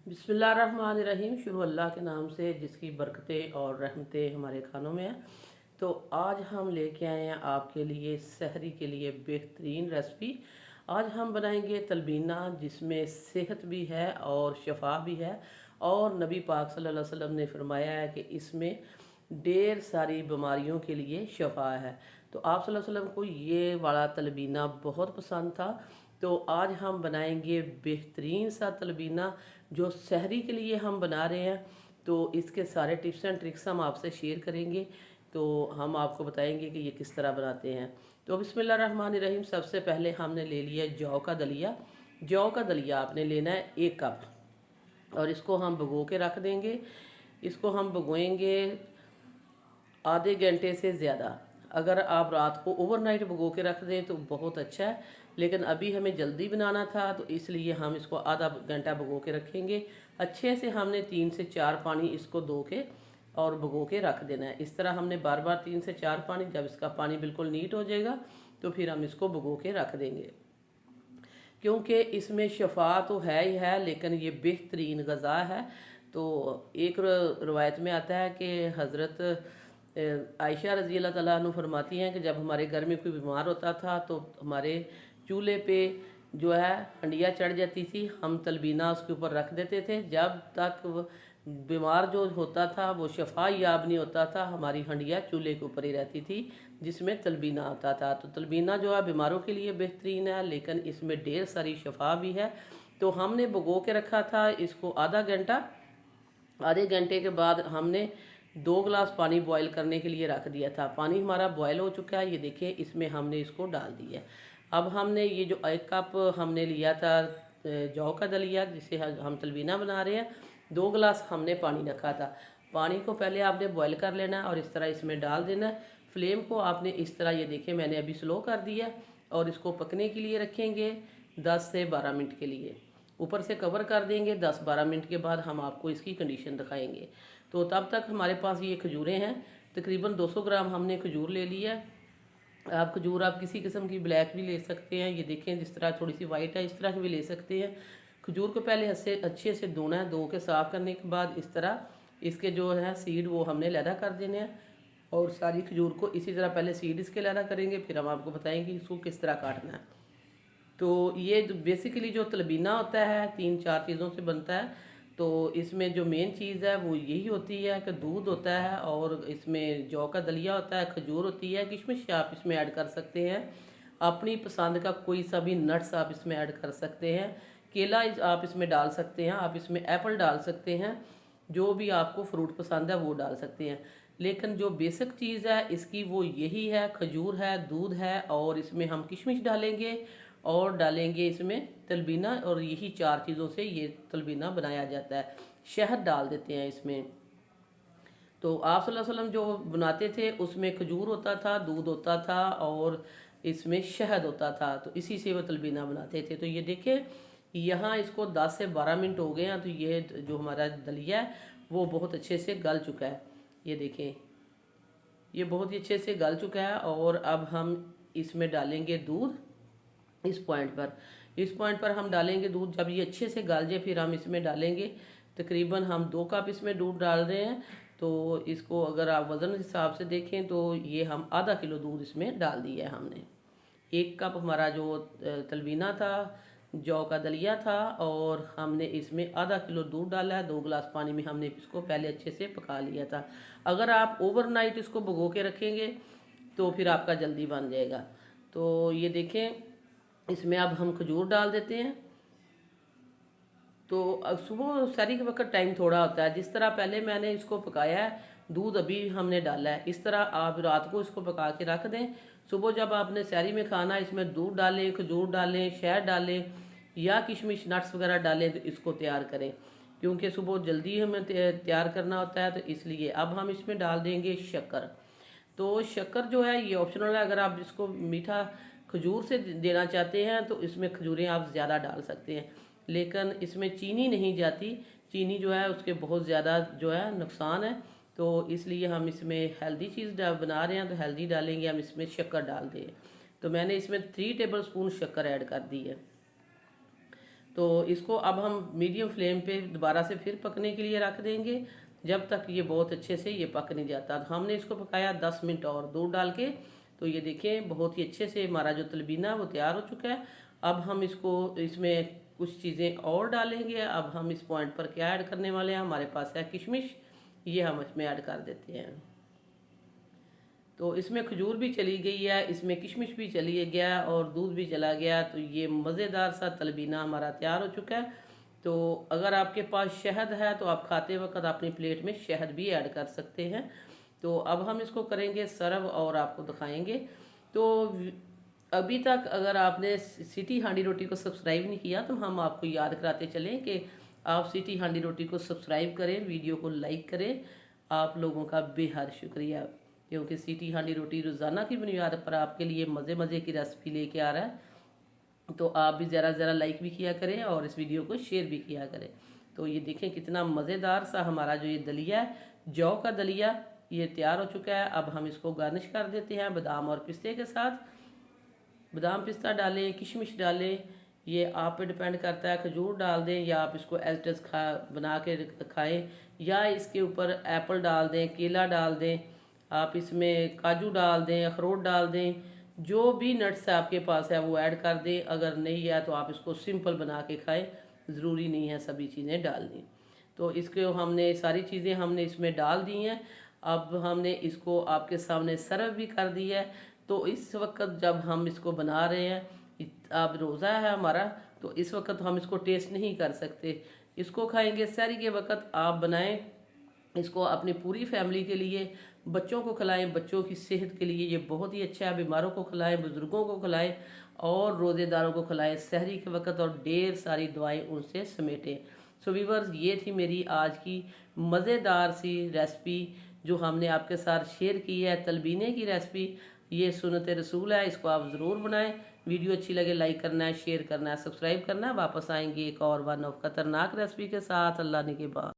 बिस्मिल्लाहिर्रहमानिर्रहीम। शुरू अल्लाह के नाम से जिसकी बरकतें और रहमतें हमारे खानों में हैं। तो आज हम लेके आए हैं आपके लिए सहरी के लिए बेहतरीन रेसिपी। आज हम बनाएंगे तलबीना, जिसमें सेहत भी है और शफा भी है। और नबी पाक सल्लल्लाहु अलैहि वसल्लम ने फरमाया है कि इसमें ढेर सारी बीमारियों के लिए शफा है। तो आप सल्लल्लाहु अलैहि वसल्लम को ये वाला तलबीना बहुत पसंद था। तो आज हम बनाएंगे बेहतरीन सा तलबीना, जो सहरी के लिए हम बना रहे हैं। तो इसके सारे टिप्स एंड ट्रिक्स हम आपसे शेयर करेंगे। तो हम आपको बताएंगे कि ये किस तरह बनाते हैं। तो बिस्मिल्लाहिर्रहमानिर्रहीम। सबसे पहले हमने ले लिया जौ का दलिया। जौ का दलिया आपने लेना है 1 कप, और इसको हम भिगो के रख देंगे। इसको हम भिगोएंगे आधे घंटे से ज़्यादा। अगर आप रात को ओवरनाइट भिगो के रख दें तो बहुत अच्छा है, लेकिन अभी हमें जल्दी बनाना था तो इसलिए हम इसको आधा घंटा भिगो के रखेंगे। अच्छे से हमने 3 से 4 पानी इसको धो के और भिगो के रख देना है। इस तरह हमने बार बार 3 से 4 पानी, जब इसका पानी बिल्कुल नीट हो जाएगा तो फिर हम इसको भिगो के रख देंगे। क्योंकि इसमें शफा तो है ही है, लेकिन ये बेहतरीन गज़ा है। तो एक रवायत में आता है कि हज़रत आयशा रज़ी अल्लाह तआला अन्हा फरमाती हैं कि जब हमारे घर में कोई बीमार होता था तो हमारे चूल्हे पे जो है हंडिया चढ़ जाती थी, हम तलबीना उसके ऊपर रख देते थे। जब तक बीमार जो होता था वो शफा याब नहीं होता था, हमारी हंडिया चूल्हे के ऊपर ही रहती थी जिसमें तलबीना आता था। तो तलबीना जो है बीमारों के लिए बेहतरीन है, लेकिन इसमें ढेर सारी शफा भी है। तो हमने भिगो के रखा था इसको आधा घंटा। आधे घंटे के बाद हमने 2 गिलास पानी बॉईल करने के लिए रख दिया था। पानी हमारा बॉईल हो चुका है, ये देखिए इसमें हमने इसको डाल दिया। अब हमने ये जो 1 कप हमने लिया था जौ का दलिया, जिसे हम तलबीना बना रहे हैं, 2 गिलास हमने पानी रखा था। पानी को पहले आपने बॉईल कर लेना है और इस तरह इसमें डाल देना है। फ्लेम को आपने इस तरह, ये देखिए मैंने अभी स्लो कर दिया, और इसको पकने के लिए रखेंगे 10 से 12 मिनट के लिए। ऊपर से कवर कर देंगे। 10-12 मिनट के बाद हम आपको इसकी कंडीशन दिखाएंगे। तो तब तक हमारे पास ये खजूरें हैं, तकरीबन 200 ग्राम हमने खजूर ले लिया है। आप खजूर आप किसी किस्म की ब्लैक भी ले सकते हैं, ये देखें जिस तरह थोड़ी सी वाइट है इस तरह की भी ले सकते हैं। खजूर को पहले अच्छे से धोना है। धो के साफ़ करने के बाद इस तरह इसके जो है सीड वो हमने लैदा कर देने हैं, और सारी खजूर को इसी तरह पहले सीड इसके लैदा करेंगे, फिर हम आपको बताएंगे इसको किस तरह काटना है। तो ये बेसिकली जो तलबीना होता है 3-4 चीज़ों से बनता है। तो इसमें जो मेन चीज़ है वो यही होती है कि दूध होता है, और इसमें जौ का दलिया होता है, खजूर होती है, किशमिश आप इसमें ऐड कर सकते हैं। अपनी पसंद का कोई सा भी नट्स आप इसमें ऐड कर सकते हैं। केला आप इसमें डाल सकते हैं, आप इसमें एप्पल डाल सकते हैं, जो भी आपको फ्रूट पसंद है वो डाल सकते हैं। लेकिन जो बेसिक चीज़ है इसकी वो यही है, खजूर है, दूध है, और इसमें हम किशमिश डालेंगे और डालेंगे इसमें तलबीना, और यही 4 चीज़ों से ये तलबीना बनाया जाता है। शहद डाल देते हैं इसमें। तो आप सल्लल्लाहु अलैहि वसल्लम जो बनाते थे उसमें खजूर होता था, दूध होता था, और इसमें शहद होता था, तो इसी से वो तलबीना बनाते थे। तो ये देखें यहाँ इसको 10 से 12 मिनट हो गए हैं, तो ये जो हमारा दलिया है वो बहुत अच्छे से गल चुका है। ये देखें ये बहुत ही अच्छे से गल चुका है। और अब हम इसमें डालेंगे दूध। इस पॉइंट पर हम डालेंगे दूध। जब ये अच्छे से गल जाए फिर हम इसमें डालेंगे, तकरीबन हम 2 कप इसमें दूध डाल रहे हैं। तो इसको अगर आप वज़न हिसाब से देखें तो ये हम आधा किलो दूध इसमें डाल दिया है हमने। 1 कप हमारा जो तलबीना था, जौ का दलिया था, और हमने इसमें आधा किलो दूध डाला है। 2 गिलास पानी में हमने इसको पहले अच्छे से पका लिया था। अगर आप ओवरनाइट इसको भिगो के रखेंगे तो फिर आपका जल्दी बन जाएगा। तो ये देखें इसमें अब हम खजूर डाल देते हैं। तो सुबह सहरी के वक्त टाइम थोड़ा होता है, जिस तरह पहले मैंने इसको पकाया है, दूध अभी हमने डाला है, इस तरह आप रात को इसको पका के रख दें। सुबह जब आपने सहरी में खाना इसमें दूध डालें, खजूर डालें, शहद डालें या किशमिश नट्स वगैरह डालें तो इसको तैयार करें, क्योंकि सुबह जल्दी हमें तैयार करना होता है। तो इसलिए अब हम इसमें डाल देंगे शक्कर। तो शक्कर जो है ये ऑप्शनल है, अगर आप इसको मीठा खजूर से देना चाहते हैं तो इसमें खजूरें आप ज़्यादा डाल सकते हैं, लेकिन इसमें चीनी नहीं जाती। चीनी जो है उसके बहुत ज़्यादा जो है नुकसान है। तो इसलिए हम इसमें हेल्दी चीज़ बना रहे हैं तो हेल्दी डालेंगे, हम इसमें शक्कर डाल दें। तो मैंने इसमें 3 टेबल स्पून शक्कर ऐड कर दी है। तो इसको अब हम मीडियम फ्लेम पे दोबारा से फिर पकने के लिए रख देंगे, जब तक ये बहुत अच्छे से ये पक नहीं जाता। तो हमने इसको पकाया 10 मिनट और दूध डाल के। तो ये देखें बहुत ही अच्छे से हमारा जो तलबीना वो तैयार हो चुका है। अब हम इसको इसमें कुछ चीज़ें और डालेंगे। अब हम इस पॉइंट पर क्या ऐड करने वाले हैं, हमारे पास है किशमिश, ये हम इसमें ऐड कर देते हैं। तो इसमें खजूर भी चली गई है, इसमें किशमिश भी चली गया और दूध भी चला गया। तो ये मज़ेदार सा तलबीना हमारा तैयार हो चुका है। तो अगर आपके पास शहद है तो आप खाते वक्त अपनी प्लेट में शहद भी ऐड कर सकते हैं। तो अब हम इसको करेंगे सर्व और आपको दिखाएंगे। तो अभी तक अगर आपने सिटी हांडी रोटी को सब्सक्राइब नहीं किया तो हम आपको याद कराते चलें कि आप सिटी हांडी रोटी को सब्सक्राइब करें, वीडियो को लाइक करें। आप लोगों का बेहद शुक्रिया, क्योंकि सिटी हांडी रोटी रोज़ाना की बुनियाद पर आपके लिए मज़े मज़े की रेसिपी लेके आ रहा है। तो आप भी ज़रा लाइक भी किया करें और इस वीडियो को शेयर भी किया करें। तो ये देखें कितना मज़ेदार सा हमारा जो ये दलिया है, जौ का दलिया, ये तैयार हो चुका है। अब हम इसको गार्निश कर देते हैं बादाम और पिस्ते के साथ। बादाम पिस्ता डालें, किशमिश डालें, ये आप पे डिपेंड करता है। खजूर डाल दें या आप इसको एज बना के खाएं, या इसके ऊपर एप्पल डाल दें, केला डाल दें, आप इसमें काजू डाल दें, अखरोट डाल दें, जो भी नट्स आपके पास है वो ऐड कर दें। अगर नहीं है तो आप इसको सिंपल बना के खाएं, ज़रूरी नहीं है सभी चीज़ें डालनी। तो इसको हमने सारी चीज़ें हमने इसमें डाल दी हैं। अब हमने इसको आपके सामने सर्व भी कर दिया है। तो इस वक्त जब हम इसको बना रहे हैं, अब रोज़ा है हमारा, तो इस वक्त हम इसको टेस्ट नहीं कर सकते। इसको खाएंगे सहरी के वक्त। आप बनाएं इसको अपनी पूरी फैमिली के लिए, बच्चों को खिलाएं, बच्चों की सेहत के लिए ये बहुत ही अच्छा है। बीमारों को खिलाएं, बुज़ुर्गों को खिलाएं और रोज़ेदारों को खिलाएं सहरी के वक्त, और ढेर सारी दुआएं उनसे समेटें। सो व्यूअर्स, ये थी मेरी आज की मज़ेदार सी रेसिपी जो हमने आपके साथ शेयर की है, तलबीने की रेसिपी। ये सुन्नत रसूल है, इसको आप ज़रूर बनाएं। वीडियो अच्छी लगे लाइक करना है, शेयर करना है, सब्सक्राइब करना है। वापस आएंगे एक और वन ऑफ खतरनाक रेसिपी के साथ। अल्लाह ने के बाद।